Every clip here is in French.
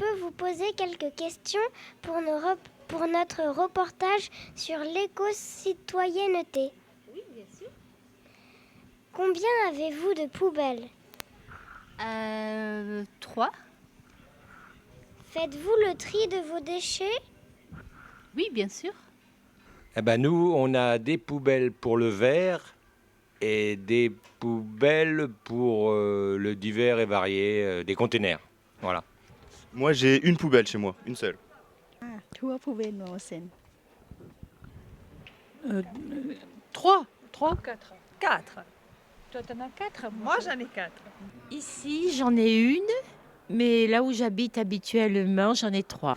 peux vous poser quelques questions pour notre reportage sur l'éco-citoyenneté. Oui, bien sûr. Combien avez-vous de poubelles ? 3. Faites-vous le tri de vos déchets ? Oui, bien sûr. Eh ben nous, on a des poubelles pour le verre et des poubelles pour le divers et varié, des containers. Voilà. Moi, j'ai une poubelle chez moi, une seule. 2 poubelles Mosen. 3 ou 4 4. Toi, t'en as 4. Moi, j'en ai 4. Ici, j'en ai une, mais là où j'habite habituellement, j'en ai 3.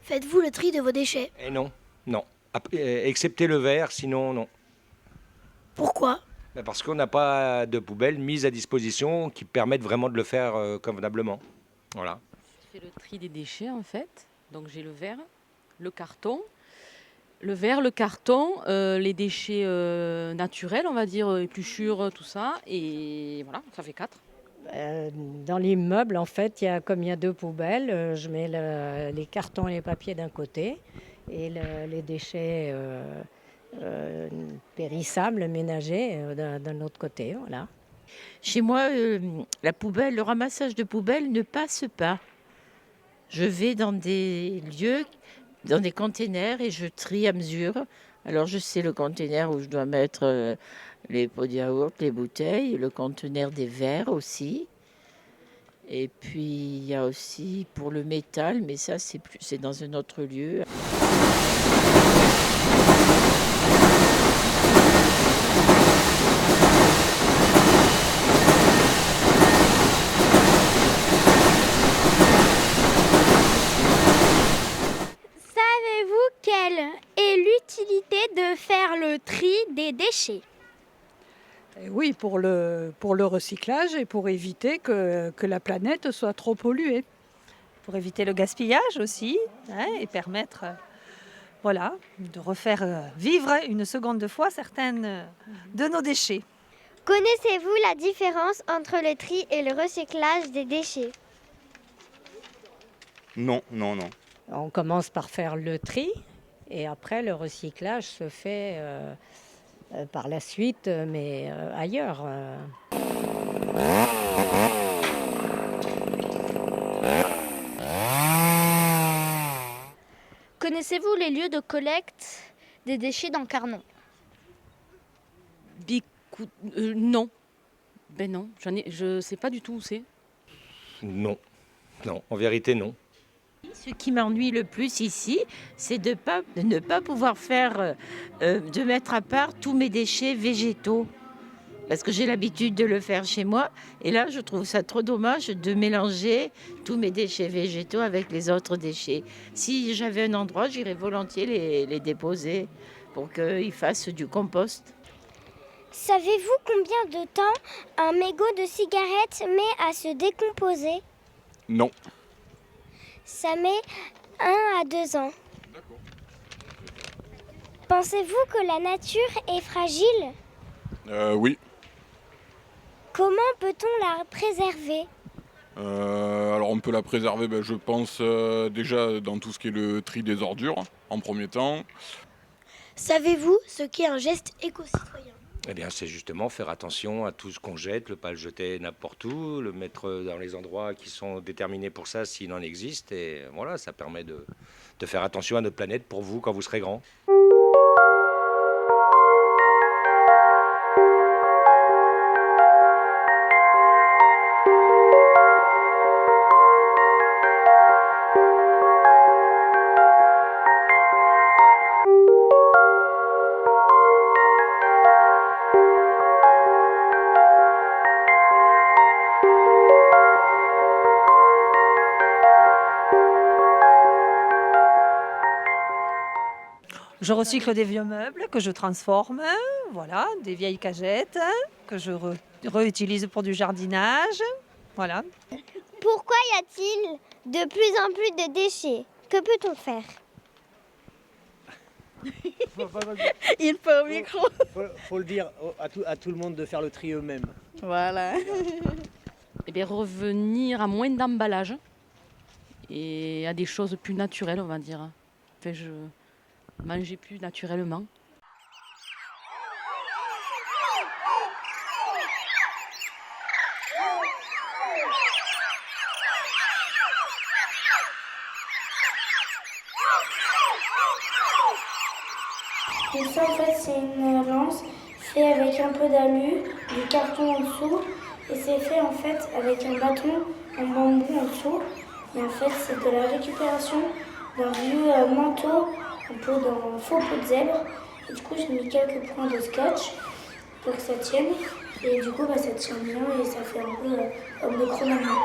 Faites-vous le tri de vos déchets ? Et non. Excepté le verre, sinon non. Pourquoi ? Ben parce qu'on n'a pas de poubelle mise à disposition qui permettent vraiment de le faire convenablement. Voilà. Je fais le tri des déchets en fait. Donc j'ai le verre, le carton. Le verre, le carton, les déchets naturels, on va dire, épluchures, tout ça. Et voilà, ça fait 4. Dans l'immeuble, en fait, il y a 2 poubelles. Je mets les cartons et les papiers d'un côté et les déchets périssables, ménagers, d'un autre côté. Voilà. Chez moi, la poubelle, le ramassage de poubelles ne passe pas. Je vais dans des lieux, dans des containers et je trie à mesure. Alors je sais le container où je dois mettre les pots de yaourt, les bouteilles, le conteneur des verres aussi. Et puis il y a aussi pour le métal, mais ça c'est dans un autre lieu. Savez-vous quelle est l'utilité de faire le tri des déchets ? Oui, pour le recyclage et pour éviter que la planète soit trop polluée. Pour éviter le gaspillage aussi, et permettre de refaire vivre une seconde fois certaines de nos déchets. Connaissez-vous la différence entre le tri et le recyclage des déchets ? Non. On commence par faire le tri et après le recyclage se fait par la suite, mais ailleurs. Connaissez-vous les lieux de collecte des déchets dans Carnon ? Non. Ben non, je sais pas du tout où c'est. Non, en vérité non. Ce qui m'ennuie le plus ici, c'est de ne pas pouvoir de mettre à part tous mes déchets végétaux. Parce que j'ai l'habitude de le faire chez moi. Et là, je trouve ça trop dommage de mélanger tous mes déchets végétaux avec les autres déchets. Si j'avais un endroit, j'irais volontiers les déposer pour qu'ils fassent du compost. Savez-vous combien de temps un mégot de cigarette met à se décomposer ? Non. Ça met 1 à 2 ans. D'accord. Pensez-vous que la nature est fragile ? Oui. Comment peut-on la préserver ? Alors on peut la préserver, je pense, déjà dans tout ce qui est le tri des ordures, en premier temps. Savez-vous ce qu'est un geste éco-citoyen ? Eh bien, c'est justement faire attention à tout ce qu'on jette, ne pas le jeter n'importe où, le mettre dans les endroits qui sont déterminés pour ça s'il en existe. Et voilà, ça permet de faire attention à notre planète pour vous quand vous serez grand. Je recycle des vieux meubles que je transforme, des vieilles cagettes que je réutilise pour du jardinage. Voilà. Pourquoi y a-t-il de plus en plus de déchets ? Que peut-on faire ? Il faut au micro. Faut le dire à tout le monde de faire le tri eux-mêmes. Voilà. Eh bien, revenir à moins d'emballage et à des choses plus naturelles, on va dire. Enfin, manger plus naturellement. Et ça, en fait, c'est une lance faite avec un peu d'alu, du carton en dessous. Et c'est fait, en fait, avec un bâton en bambou en dessous. Et en fait, c'est de la récupération d'un vieux manteau, un peu d'un faux pot de zèbre. Et du coup, j'ai mis quelques points de scotch pour que ça tienne. Et du coup, ça tient bien et ça fait un peu homme de Cro-Magnon.